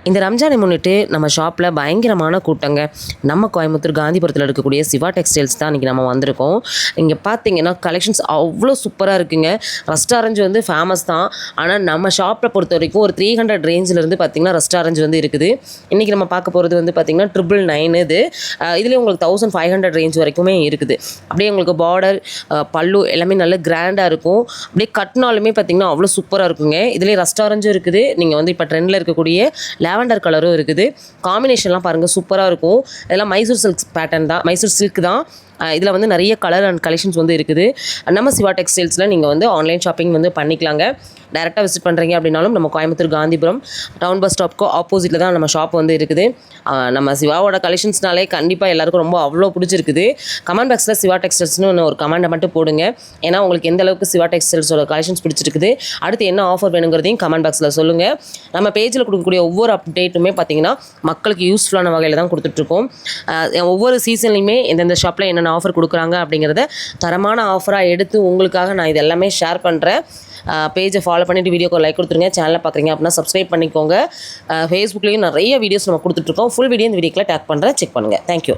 இந்த ரம்ஜானை முன்னிட்டு நம்ம ஷாப்பில் பயங்கரமான கூட்டங்க. நம்ம கோயம்புத்தூர் காந்திபுரத்தில் இருக்கக்கூடிய சிவா டெக்ஸ்டைல்ஸ் தான் இன்றைக்கி நம்ம வந்திருக்கோம். இங்கே பார்த்தீங்கன்னா கலெக்ஷன்ஸ் அவ்வளோ சூப்பராக இருக்குங்க. ரஸ்ட் ஆரஞ்சு வந்து ஃபேமஸ் தான். ஆனால் நம்ம ஷாப்பில் பொறுத்த வரைக்கும் ஒரு 300 ரேஞ்சிலேருந்து பார்த்திங்கன்னா ரஸ்ட் ஆரஞ்சு வந்து இருக்குது. இன்றைக்கி நம்ம பார்க்க போகிறது வந்து பார்த்திங்கன்னா 999 இது. இதுலேயே உங்களுக்கு 1500 ரேஞ்ச் வரைக்குமே இருக்குது. அப்படியே உங்களுக்கு பார்டர் பல்லு எல்லாமே நல்ல கிராண்டாக இருக்கும். அப்படியே கட்டினாலுமே பார்த்திங்கன்னா அவ்வளோ சூப்பராக இருக்குங்க. இதுலேயே ரஸ்ட் ஆரஞ்சும் இருக்குது. நீங்கள் வந்து இப்போ ட்ரெண்டில் இருக்கக்கூடிய லாவெண்டர் கலரும் இருக்குது. காம்பினேஷன்லாம் பாருங்கள் சூப்பராக இருக்கும். இதெல்லாம் மைசூர் சில்க் பேட்டர்ன் தான், மைசூர் சில்க் தான். இதில் வந்து நிறைய கலர் அண்ட் கலெக்ஷன்ஸ் வந்து இருக்குது. நம்ம சிவா டெக்ஸ்டைல்ஸில் நீங்கள் வந்து ஆன்லைன் ஷாப்பிங் வந்து பண்ணிக்கலாங்க. டேரெக்டாக விசிட் பண்ணுறீங்க அப்படின்னாலும் நம்ம கோயம்புத்தூர் காந்திபுரம் டவுன் பஸ் ஸ்டாப்க்கு ஆப்போசிட்டில் தான் நம்ம ஷாப் வந்து இருக்குது. நம்ம சிவாவோட கலெக்ஷன்ஸ்னாலே கண்டிப்பாக எல்லாருக்கும் ரொம்ப அவ்வளோ பிடிச்சிருக்குது. கமெண்ட் பாக்ஸில் சிவா டெக்ஸ்டைல்ஸ்னு ஒரு கமெண்ட்டை மட்டும் போடுங்க. ஏன்னா உங்களுக்கு எந்த அளவுக்கு சிவா டெக்ஸ்டைல்ஸோட கலெக்ஷன்ஸ் பிடிச்சிருக்குது, அடுத்து என்ன ஆஃபர் வேணுங்கிறதையும் கமெண்ட் பாக்ஸில் சொல்லுங்கள். நம்ம பேஜில் கொடுக்கக்கூடிய ஒவ்வொரு அப்டேட்டுமே பார்த்திங்கன்னா மக்களுக்கு யூஸ்ஃபுல்லான வகையில் தான் கொடுத்துட்ருக்கோம். ஒவ்வொரு சீசன்லையுமே எந்தெந்த ஷாப்பில் என்னென்ன ஆஃபர் கொடுக்குறாங்க அப்படிங்கிறத தரமான ஆஃபராக எடுத்து உங்களுக்காக நான் இது எல்லாமே ஷேர் பண்ணுறேன். பேஜை ஃபாலோ பண்ணிவிட்டு வீடியோக்கு லைக் கொடுத்துருங்க. சேனலில் பார்க்குறீங்க அப்படின்னா சப்ஸ்கிரைப் பண்ணிக்கோங்க. ஃபேஸ்புக்லேயும் நிறைய வீடியோஸ் நம்ம கொடுத்துட்ருக்கோம். ஃபுல் வீடியோ இந்த வீடியோக்கில் டேக் பண்ணுறேன், செக் பண்ணுங்கள். தேங்க்யூ.